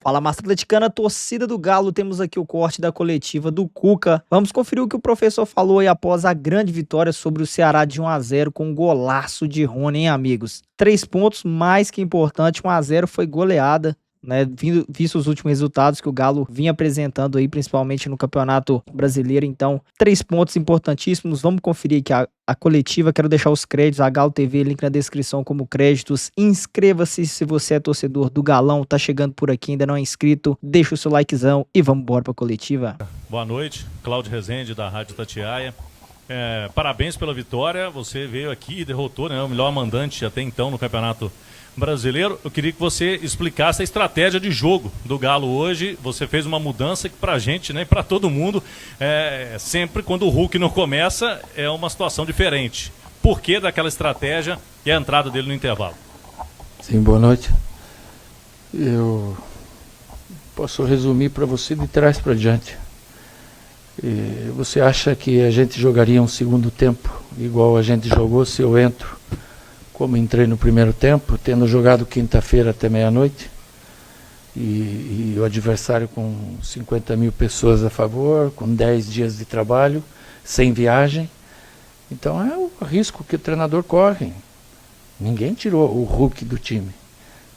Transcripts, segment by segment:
Fala, massa atleticana, torcida do Galo, temos aqui o corte da coletiva do Cuca. Vamos conferir o que o professor falou aí após a grande vitória sobre o Ceará de 1-0 com um golaço de Rony, hein, amigos? 3 pontos mais que importante, 1-0 foi goleada, né? Visto os últimos resultados que o Galo vinha apresentando aí, principalmente no Campeonato Brasileiro. Então, 3 pontos importantíssimos. Vamos conferir aqui a coletiva. Quero deixar os créditos, a Galo TV, link na descrição como créditos. Inscreva-se se você é torcedor do Galão, tá chegando por aqui, ainda não é inscrito. Deixa o seu likezão e vamos embora pra coletiva. Boa noite, Cláudio Rezende da Rádio Tatiaia. Parabéns pela vitória, você veio aqui e derrotou, né, o melhor mandante até então no Campeonato Brasileiro. Eu queria que você explicasse a estratégia de jogo do Galo hoje. Você fez uma mudança que pra gente, né, pra todo mundo, sempre quando o Hulk não começa, é uma situação diferente. Por que daquela estratégia e a entrada dele no intervalo? Sim, boa noite. Eu posso resumir para você de trás para diante. Você acha que a gente jogaria um segundo tempo igual a gente jogou se eu entro como entrei no primeiro tempo, tendo jogado quinta-feira até meia-noite e o adversário com 50 mil pessoas a favor, com 10 dias de trabalho, sem viagem? Então é o risco que o treinador corre. Ninguém tirou o Hulk do time.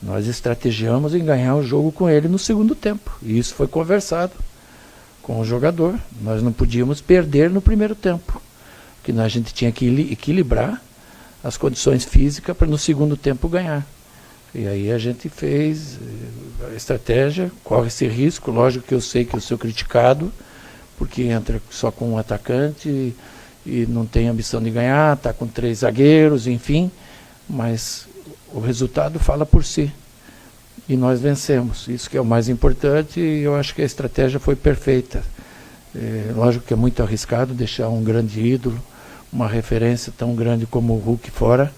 Nós estrategiamos em ganhar o jogo com ele no segundo tempo. E isso foi conversado com o jogador. Nós não podíamos perder no primeiro tempo. Porque a gente tinha que equilibrar as condições físicas para no segundo tempo ganhar. E aí a gente fez a estratégia, corre esse risco. Lógico que eu sei que eu sou criticado, porque entra só com um atacante e não tem ambição de ganhar, está com 3 zagueiros, enfim. Mas o resultado fala por si. E nós vencemos. Isso que é o mais importante, e eu acho que a estratégia foi perfeita. Lógico que é muito arriscado deixar um grande ídolo, uma referência tão grande como o Hulk fora,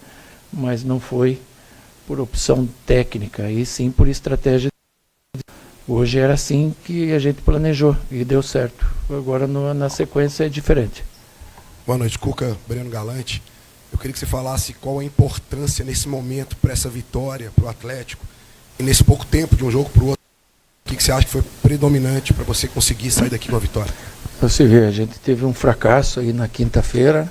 mas não foi por opção técnica, e sim por estratégia. Hoje era assim que a gente planejou e deu certo. Agora na sequência é diferente. Boa noite, Cuca, Breno Galante. Eu queria que você falasse qual a importância nesse momento para essa vitória, para o Atlético, e nesse pouco tempo de um jogo para o outro. O que você acha que foi predominante para você conseguir sair daqui com a vitória? Você vê, a gente teve um fracasso aí na quinta-feira,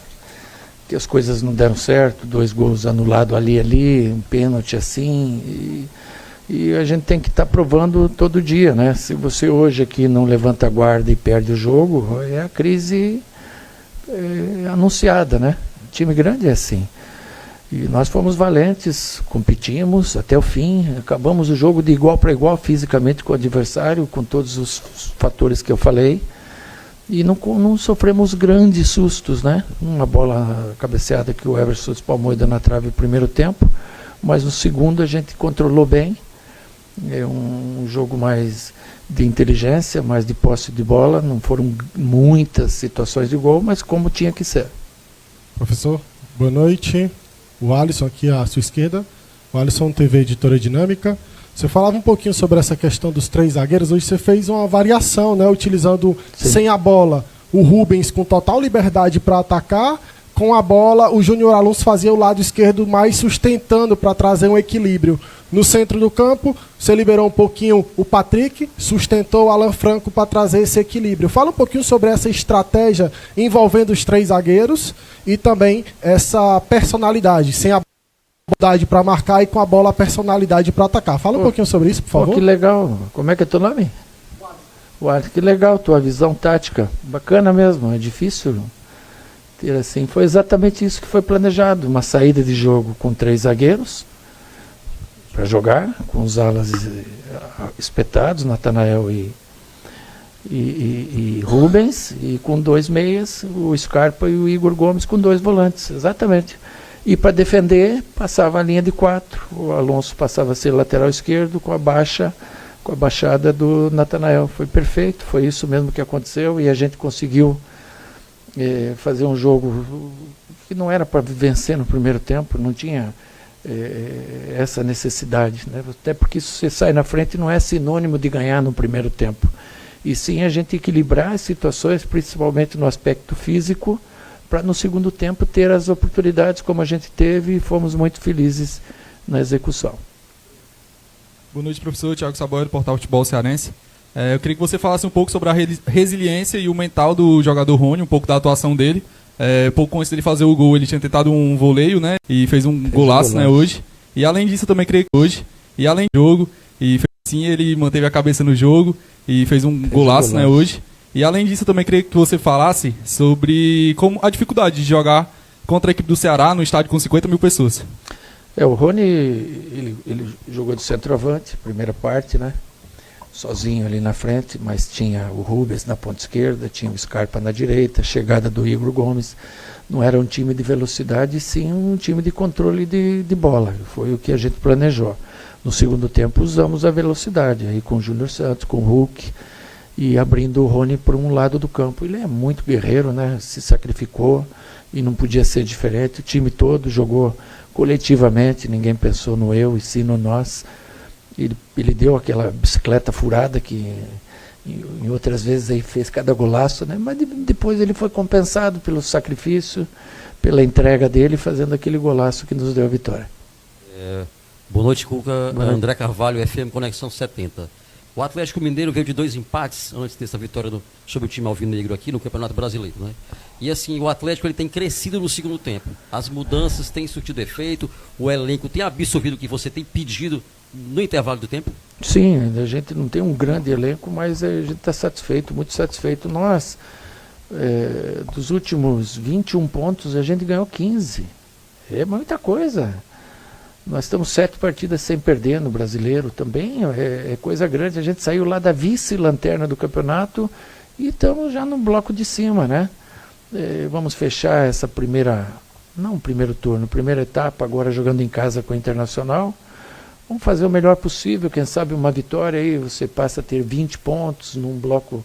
que as coisas não deram certo, 2 gols anulados ali, um pênalti assim, e a gente tem que estar provando todo dia, né? Se você hoje aqui não levanta a guarda e perde o jogo, é a crise anunciada, né? Time grande é assim. E nós fomos valentes, competimos até o fim, acabamos o jogo de igual para igual fisicamente com o adversário, com todos os fatores que eu falei, e não sofremos grandes sustos, né? Uma bola cabeceada que o Everson espalmou na trave no primeiro tempo, mas no segundo a gente controlou bem. É um jogo mais de inteligência, mais de posse de bola, não foram muitas situações de gol, mas como tinha que ser. Professor, boa noite. O Alisson aqui à sua esquerda. O Alisson TV Editora Dinâmica. Você falava um pouquinho sobre essa questão dos 3 zagueiros. Hoje você fez uma variação, né, utilizando sem a bola o Rubens com total liberdade para atacar. Com a bola, o Júnior Alonso fazia o lado esquerdo mais sustentando para trazer um equilíbrio. No centro do campo, você liberou um pouquinho o Patrick, sustentou o Alan Franco para trazer esse equilíbrio. Fala um pouquinho sobre essa estratégia envolvendo os 3 zagueiros e também essa personalidade, sem a habilidade para marcar e com a bola a personalidade para atacar. Fala um pouquinho sobre isso, por favor. Que legal. Como é que é teu nome? Wallace. Que legal, tua visão tática. Bacana mesmo, é difícil ter assim. Foi exatamente isso que foi planejado. Uma saída de jogo com 3 zagueiros para jogar, com os alas espetados, Natanael e Rubens, e com 2 meias, o Scarpa e o Igor Gomes com 2 volantes, exatamente. E para defender, passava a linha de 4, o Alonso passava a ser lateral esquerdo com a baixada do Natanael. Foi perfeito, foi isso mesmo que aconteceu, e a gente conseguiu fazer um jogo que não era para vencer no primeiro tempo, não tinha essa necessidade, né? Até porque se você sai na frente não é sinônimo de ganhar no primeiro tempo, e sim a gente equilibrar as situações, principalmente no aspecto físico, para no segundo tempo ter as oportunidades como a gente teve, e fomos muito felizes na execução. Boa noite, professor. Thiago Saboia, do Portal Futebol Cearense. Eu queria que você falasse um pouco sobre a resiliência e o mental do jogador Rony, um pouco da atuação dele. Pouco antes dele fazer o gol, ele tinha tentado um voleio, né? E fez um golaço, né, hoje. E além disso, eu também creio que hoje, e além do jogo, e sim, ele manteve a cabeça no jogo e fez um golaço, né, hoje. E além disso, eu também queria que você falasse sobre como a dificuldade de jogar contra a equipe do Ceará no estádio com 50 mil pessoas. O Rony, ele jogou de centroavante, primeira parte, né? Sozinho ali na frente, mas tinha o Rubens na ponta esquerda, tinha o Scarpa na direita, chegada do Igor Gomes. Não era um time de velocidade, sim um time de controle de bola. Foi o que a gente planejou. No segundo tempo usamos a velocidade, aí com o Júnior Santos, com o Hulk, e abrindo o Rony para um lado do campo. Ele é muito guerreiro, né? Se sacrificou e não podia ser diferente. O time todo jogou coletivamente, ninguém pensou no eu e sim no nós. Ele deu aquela bicicleta furada que em outras vezes aí fez cada golaço, né? Mas depois ele foi compensado pelo sacrifício, pela entrega dele, fazendo aquele golaço que nos deu a vitória. Boa noite, Cuca. André Carvalho, FM Conexão 70. O Atlético Mineiro veio de 2 empates antes dessa vitória sobre o time alvinegro aqui no Campeonato Brasileiro, né? E assim, o Atlético ele tem crescido no segundo tempo. As mudanças têm surtido efeito, o elenco tem absorvido o que você tem pedido no intervalo do tempo? Sim, a gente não tem um grande elenco, mas a gente está satisfeito, muito satisfeito. Nós, dos últimos 21 pontos, a gente ganhou 15. É muita coisa. Nós estamos 7 partidas sem perder no Brasileiro também, é coisa grande. A gente saiu lá da vice-lanterna do campeonato e estamos já no bloco de cima, né? Vamos fechar essa primeiro turno, primeira etapa, agora jogando em casa com o Internacional. Vamos fazer o melhor possível, quem sabe uma vitória aí, você passa a ter 20 pontos num bloco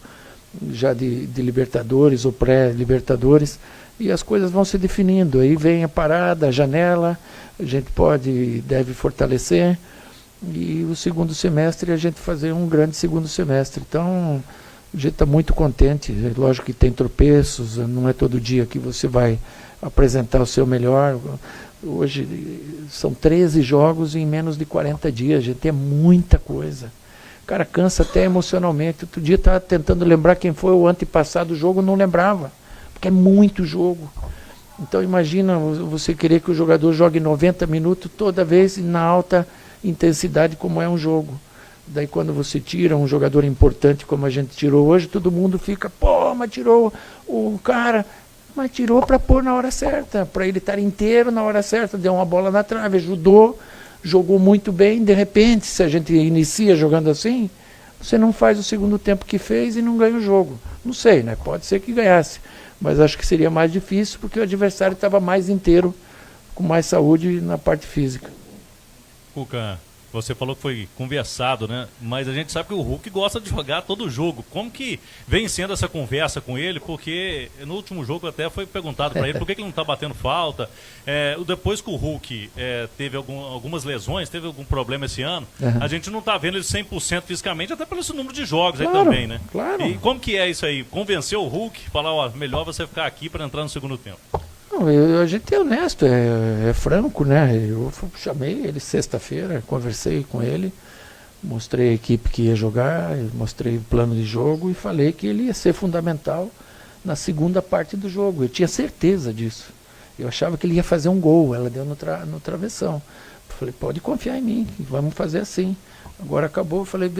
já de Libertadores ou pré-Libertadores, e as coisas vão se definindo. Aí vem a parada, a janela, a gente deve fortalecer, e o segundo semestre a gente fazer um grande segundo semestre. Então, a gente está muito contente. Lógico que tem tropeços, não é todo dia que você vai apresentar o seu melhor. Hoje são 13 jogos em menos de 40 dias, gente, é muita coisa. O cara cansa até emocionalmente. Outro dia estava tentando lembrar quem foi o antepassado jogo, não lembrava, porque é muito jogo. Então imagina você querer que o jogador jogue 90 minutos toda vez na alta intensidade como é um jogo. Daí quando você tira um jogador importante como a gente tirou hoje, todo mundo fica, pô, mas tirou o cara... Mas tirou para pôr na hora certa, para ele estar inteiro na hora certa, deu uma bola na trave, ajudou, jogou muito bem. De repente, se a gente inicia jogando assim, você não faz o segundo tempo que fez e não ganha o jogo. Não sei, né? Pode ser que ganhasse, mas acho que seria mais difícil porque o adversário estava mais inteiro, com mais saúde na parte física. Cuca, você falou que foi conversado, né? Mas a gente sabe que o Hulk gosta de jogar todo jogo. Como que vem sendo essa conversa com ele? Porque no último jogo até foi perguntado para ele por que ele não está batendo falta. Depois que o Hulk teve algumas lesões, teve algum problema esse ano, a gente não está vendo ele 100% fisicamente, até pelo esse número de jogos aí também, né? Claro. E como que é isso aí? Convenceu o Hulk? Falar, ó, melhor você ficar aqui para entrar no segundo tempo. Não, a gente é honesto, é franco, né? Eu chamei ele sexta-feira, conversei com ele, mostrei a equipe que ia jogar, mostrei o plano de jogo e falei que ele ia ser fundamental na segunda parte do jogo. Eu tinha certeza disso. Eu achava que ele ia fazer um gol, ela deu no travessão. Eu falei, pode confiar em mim, vamos fazer assim. Agora acabou, eu falei,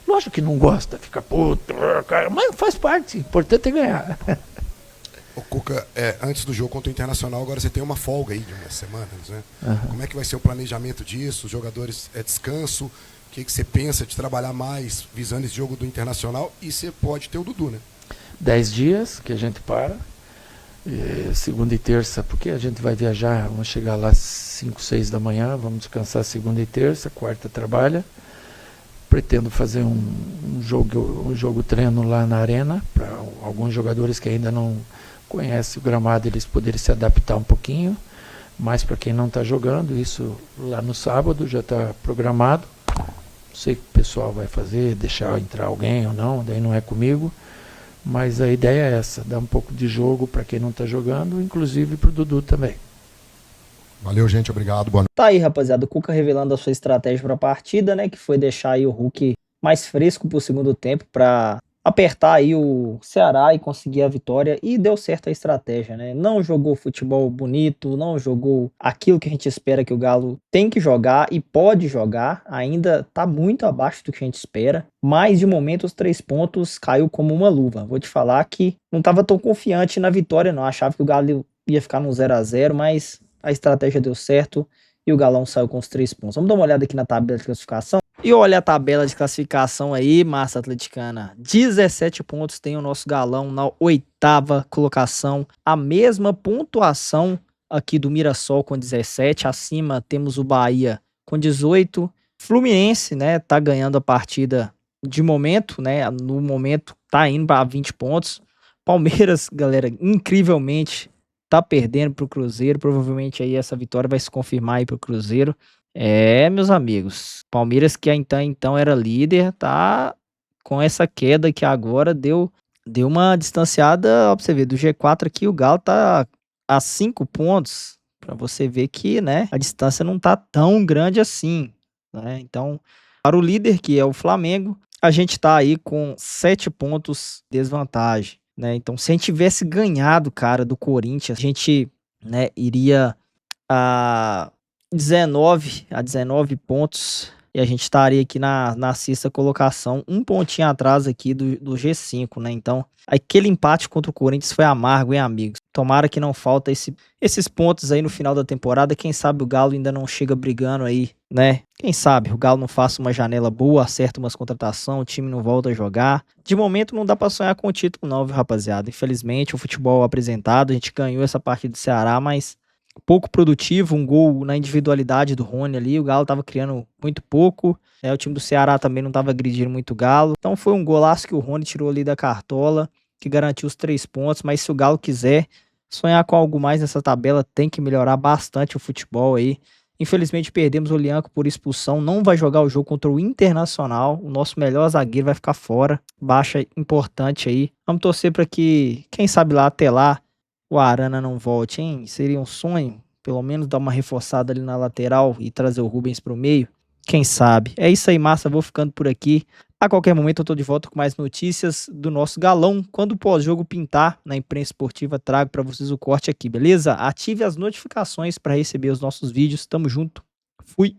lógico que não gosta, fica puto, cara, mas faz parte, o importante é ganhar. Ô, Cuca, antes do jogo contra o Internacional, agora você tem uma folga aí de umas semanas, né? Como é que vai ser o planejamento disso? Os jogadores descanso? O que você pensa de trabalhar mais visando esse jogo do Internacional? E você pode ter o Dudu, né? 10 dias que a gente para, segunda e terça, porque a gente vai viajar, vamos chegar lá às 5, 6 da manhã, vamos descansar segunda e terça, quarta trabalha. Pretendo fazer um jogo treino lá na arena, para alguns jogadores que ainda não conhecem o gramado, eles poderem se adaptar um pouquinho, mas para quem não está jogando, isso lá no sábado já está programado. Não sei o que o pessoal vai fazer, deixar entrar alguém ou não, daí não é comigo, mas a ideia é essa, dar um pouco de jogo para quem não está jogando, inclusive para o Dudu também. Valeu, gente. Obrigado. Boa noite. Tá aí, rapaziada, o Cuca revelando a sua estratégia para a partida, né, que foi deixar aí o Hulk mais fresco pro segundo tempo para apertar aí o Ceará e conseguir a vitória, e deu certo a estratégia, né? Não jogou futebol bonito, não jogou aquilo que a gente espera que o Galo tem que jogar e pode jogar, ainda tá muito abaixo do que a gente espera, mas de momento os 3 pontos caiu como uma luva. Vou te falar que não tava tão confiante na vitória não, achava que o Galo ia ficar no 0-0, mas a estratégia deu certo e o Galão saiu com os 3 pontos. Vamos dar uma olhada aqui na tabela de classificação. E olha a tabela de classificação aí, massa atleticana. 17 pontos tem o nosso Galão na 8ª colocação. A mesma pontuação aqui do Mirassol com 17. Acima temos o Bahia com 18. Fluminense, né, tá ganhando a partida de momento, né? No momento tá indo para 20 pontos. Palmeiras, galera, incrivelmente tá perdendo pro Cruzeiro. Provavelmente aí essa vitória vai se confirmar aí pro Cruzeiro. Meus amigos, Palmeiras que então era líder, tá com essa queda que agora deu uma distanciada, ó, pra você ver, do G4 aqui o Galo tá a 5 pontos, pra você ver que, né, a distância não tá tão grande assim, né? Então, para o líder, que é o Flamengo, a gente tá aí com 7 pontos de desvantagem, né? Então, se a gente tivesse ganhado, cara, do Corinthians, a gente, né, iria a 19 pontos e a gente estaria aqui na 6ª colocação, um pontinho atrás aqui do G5, né? Então, aquele empate contra o Corinthians foi amargo, hein, amigos? Tomara que não falta esses pontos aí no final da temporada. Quem sabe o Galo ainda não chega brigando aí, né? Quem sabe o Galo não faça uma janela boa, acerta umas contratações, o time não volta a jogar. De momento não dá pra sonhar com o título não, viu, rapaziada? Infelizmente, o futebol apresentado, a gente ganhou essa partida do Ceará, mas pouco produtivo, um gol na individualidade do Rony ali, o Galo tava criando muito pouco, o time do Ceará também não tava agredindo muito o Galo, então foi um golaço que o Rony tirou ali da cartola, que garantiu os 3 pontos, mas se o Galo quiser sonhar com algo mais nessa tabela, tem que melhorar bastante o futebol aí. Infelizmente perdemos o Lianco por expulsão, não vai jogar o jogo contra o Internacional, o nosso melhor zagueiro vai ficar fora, baixa importante aí, vamos torcer para que, quem sabe lá, até lá, o Arana não volte, hein? Seria um sonho, pelo menos dar uma reforçada ali na lateral e trazer o Rubens pro meio. Quem sabe? É isso aí, massa. Vou ficando por aqui. A qualquer momento eu tô de volta com mais notícias do nosso Galão. Quando o pós-jogo pintar na imprensa esportiva, trago para vocês o corte aqui, beleza? Ative as notificações para receber os nossos vídeos. Tamo junto. Fui.